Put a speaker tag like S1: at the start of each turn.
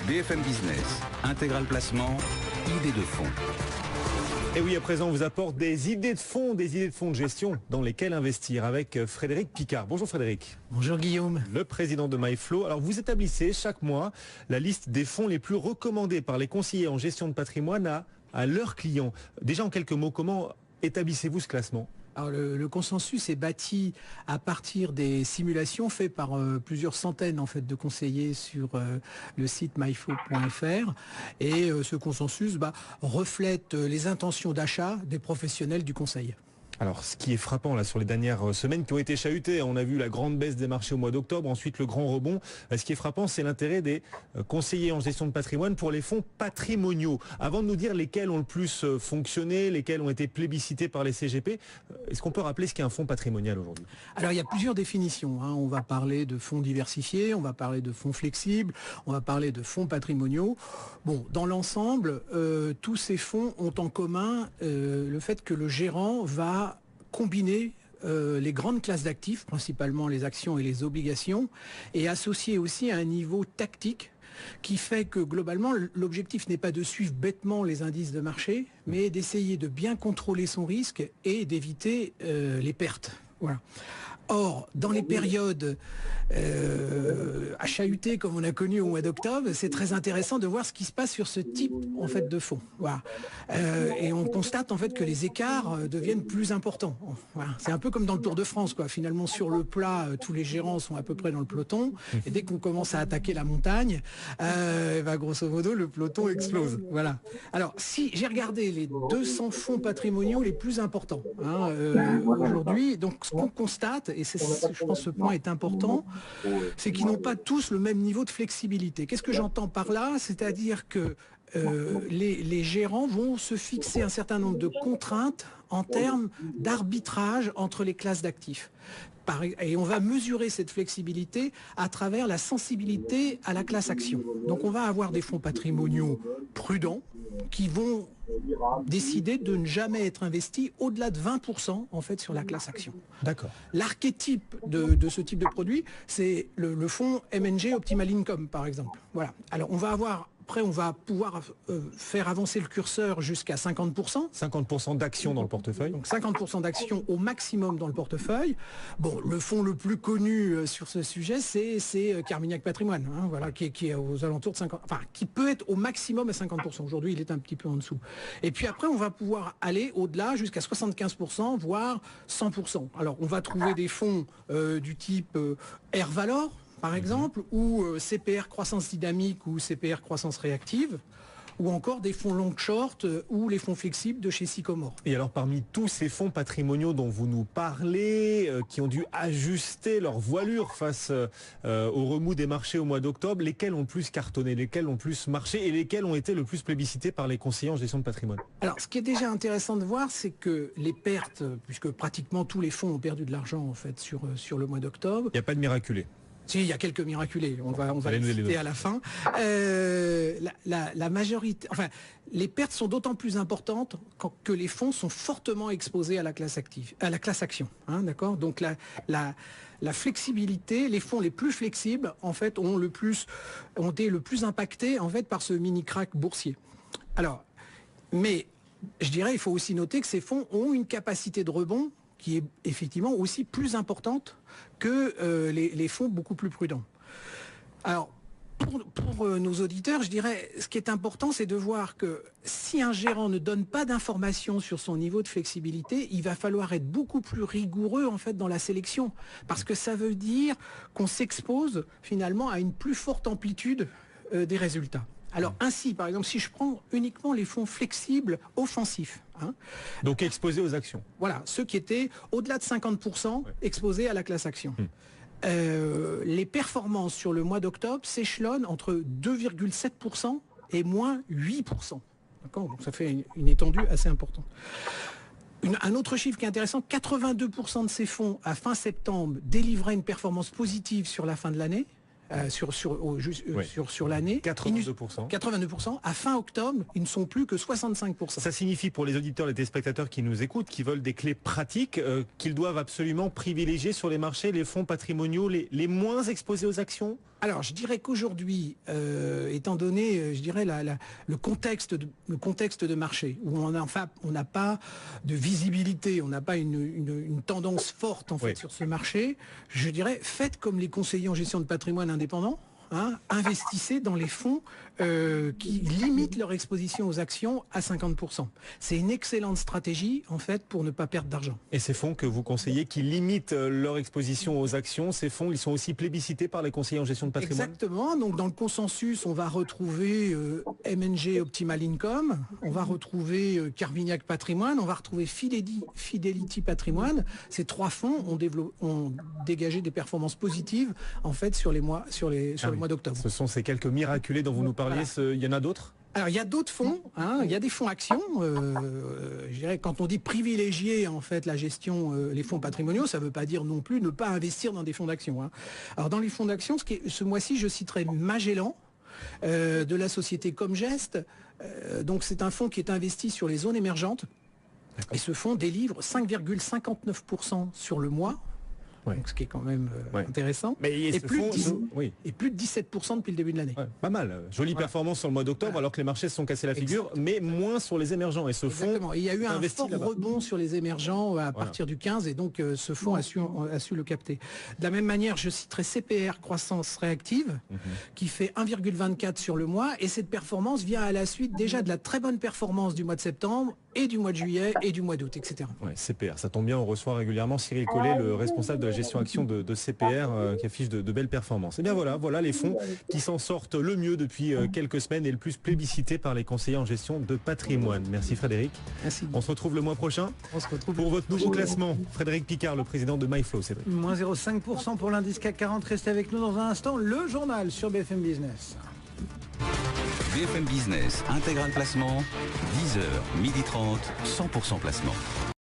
S1: BFM Business, intégral placement, idée de fonds.
S2: Et oui, à présent, on vous apporte des idées de fonds de gestion dans lesquelles investir avec Frédéric Picard. Bonjour Frédéric.
S3: Bonjour Guillaume.
S2: Le président de MyFlow. Alors vous établissez chaque mois la liste des fonds les plus recommandés par les conseillers en gestion de patrimoine à leurs clients. Déjà en quelques mots, comment établissez-vous ce classement ?
S3: Alors le consensus est bâti à partir des simulations faites par plusieurs centaines en fait de conseillers sur le site myflow.fr et ce consensus reflète les intentions d'achat des professionnels du conseil.
S2: Alors, ce qui est frappant là sur les dernières semaines qui ont été chahutées, on a vu la grande baisse des marchés au mois d'octobre, ensuite le grand rebond. Ce qui est frappant, c'est l'intérêt des conseillers en gestion de patrimoine pour les fonds patrimoniaux. Avant de nous dire lesquels ont le plus fonctionné, lesquels ont été plébiscités par les CGP, est-ce qu'on peut rappeler ce qu'est un fonds patrimonial aujourd'hui ?
S3: Alors, il y a plusieurs définitions. On va parler de fonds diversifiés, on va parler de fonds flexibles, on va parler de fonds patrimoniaux. Bon, dans l'ensemble, tous ces fonds ont en commun le fait que le gérant va combiner les grandes classes d'actifs, principalement les actions et les obligations, et associer aussi à un niveau tactique qui fait que globalement l'objectif n'est pas de suivre bêtement les indices de marché, mais d'essayer de bien contrôler son risque et d'éviter les pertes. Voilà. Or, dans les périodes à chahuter comme on a connu au mois d'octobre, c'est très intéressant de voir ce qui se passe sur ce type en fait de fonds. Voilà. Et on constate en fait que les écarts deviennent plus importants. Voilà. C'est un peu comme dans le Tour de France, quoi. Finalement, sur le plat, tous les gérants sont à peu près dans le peloton. Et dès qu'on commence à attaquer la montagne, grosso modo, le peloton explose. Voilà. Alors, si j'ai regardé les 200 fonds patrimoniaux les plus importants aujourd'hui, donc ce qu'on constate, et je pense que ce point est important, c'est qu'ils n'ont pas tous le même niveau de flexibilité. Qu'est-ce que j'entends par là ? C'est-à-dire que les gérants vont se fixer un certain nombre de contraintes en termes d'arbitrage entre les classes d'actifs. Et on va mesurer cette flexibilité à travers la sensibilité à la classe action. Donc on va avoir des fonds patrimoniaux prudents qui vont décider de ne jamais être investis au-delà de 20% en fait sur la classe action.
S2: D'accord.
S3: L'archétype de ce type de produit, c'est le fonds MNG Optimal Income par exemple. Voilà. Alors on va pouvoir faire avancer le curseur jusqu'à 50%.
S2: 50% d'actions dans le portefeuille.
S3: Donc 50% d'actions au maximum dans le portefeuille. Bon, le fonds le plus connu sur ce sujet, c'est Carmignac Patrimoine, voilà, qui est aux alentours de 50%, enfin, qui peut être au maximum à 50%. Aujourd'hui, il est un petit peu en dessous. Et puis après, on va pouvoir aller au-delà jusqu'à 75%, voire 100%. Alors, on va trouver des fonds du type Air Valor, par exemple, ou CPR croissance dynamique ou CPR croissance réactive, ou encore des fonds long short ou les fonds flexibles de chez Sycomore.
S2: Et alors parmi tous ces fonds patrimoniaux dont vous nous parlez, qui ont dû ajuster leur voilure face au remous des marchés au mois d'octobre, lesquels ont le plus cartonné, lesquels ont le plus marché et lesquels ont été le plus plébiscités par les conseillers en gestion de patrimoine ?
S3: Alors ce qui est déjà intéressant de voir, c'est que les pertes, puisque pratiquement tous les fonds ont perdu de l'argent en fait sur le mois d'octobre.
S2: Il n'y a pas de miraculé.
S3: Si, il y a quelques miraculés, on va les citer à la fin. La majorité, enfin, les pertes sont d'autant plus importantes que les fonds sont fortement exposés à la classe active, à la classe action, d'accord ? Donc la flexibilité, les fonds les plus flexibles, en fait, ont été le plus impactés en fait par ce mini crack boursier. Alors, mais je dirais, il faut aussi noter que ces fonds ont une capacité de rebond qui est effectivement aussi plus importante que les fonds beaucoup plus prudents. Alors, pour nos auditeurs, je dirais, ce qui est important, c'est de voir que si un gérant ne donne pas d'informations sur son niveau de flexibilité, il va falloir être beaucoup plus rigoureux en fait dans la sélection, parce que ça veut dire qu'on s'expose finalement à une plus forte amplitude des résultats. Alors ainsi, par exemple, si je prends uniquement les fonds flexibles offensifs.
S2: Donc exposés aux actions.
S3: Voilà, ceux qui étaient au-delà de 50% exposés à la classe action. Les performances sur le mois d'octobre s'échelonnent entre 2,7% et moins 8%. D'accord ? Donc ça fait une étendue assez importante. Un autre chiffre qui est intéressant, 82% de ces fonds à fin septembre délivraient une performance positive sur la fin de l'année. Sur l'année.
S2: 82%.
S3: 82%. À fin octobre, ils ne sont plus que 65%.
S2: Ça signifie pour les auditeurs, les téléspectateurs qui nous écoutent, qui veulent des clés pratiques, qu'ils doivent absolument privilégier sur les marchés les fonds patrimoniaux les moins exposés aux actions ?
S3: Alors, je dirais qu'aujourd'hui, étant donné, je dirais, le contexte de marché, où on n'a pas de visibilité, on n'a pas une tendance forte en fait sur ce marché, je dirais, faites comme les conseillers en gestion de patrimoine indépendants. Investissez dans les fonds qui limitent leur exposition aux actions à 50%. C'est une excellente stratégie en fait pour ne pas perdre d'argent.
S2: Et ces fonds que vous conseillez qui limitent leur exposition aux actions, ces fonds, ils sont aussi plébiscités par les conseillers en gestion de patrimoine?
S3: Exactement. Donc dans le consensus, on va retrouver MNG Optimal Income, on va retrouver Carmignac Patrimoine, on va retrouver Fidelity Patrimoine. Ces 3 fonds ont dégagé des performances positives en fait sur les mois d'octobre.
S2: Ce sont ces quelques miraculés dont vous nous parliez. Voilà. Il y en a d'autres?
S3: Alors il y a d'autres fonds, il y a des fonds actions. Je dirais quand on dit privilégier en fait la gestion, les fonds patrimoniaux, ça ne veut pas dire non plus ne pas investir dans des fonds d'actions. Alors dans les fonds d'actions, ce mois-ci, je citerai Magellan de la société Comgest. Donc c'est un fonds qui est investi sur les zones émergentes. Et ce fonds délivre 5,59% sur le mois. Donc, ce qui est quand même intéressant. Et plus de 17% depuis le début de l'année.
S2: Pas mal. Jolie performance sur le mois d'octobre, alors que les marchés se sont cassés la figure, mais moins sur les émergents. Et ce fonds,
S3: il y a eu un fort rebond sur les émergents à partir du 15, et donc ce fonds a su le capter. De la même manière, je citerai CPR, croissance réactive, qui fait 1,24 sur le mois, et cette performance vient à la suite déjà de la très bonne performance du mois de septembre, et du mois de juillet, et du mois d'août, etc.
S2: CPR, ça tombe bien, on reçoit régulièrement Cyril Collet, le responsable de la gestion action de CPR, qui affiche de belles performances. Et bien voilà les fonds qui s'en sortent le mieux depuis quelques semaines et le plus plébiscités par les conseillers en gestion de patrimoine. Merci Frédéric.
S3: Merci.
S2: On se retrouve le mois prochain.
S3: On se retrouve
S2: pour votre nouveau classement. Frédéric Picard, le président de MyFlow.
S4: Moins 0,5% pour l'indice CAC 40. Restez avec nous dans un instant. Le journal sur BFM Business.
S1: BFM Business, intégral placement, 10h, 12h30, 100% placement.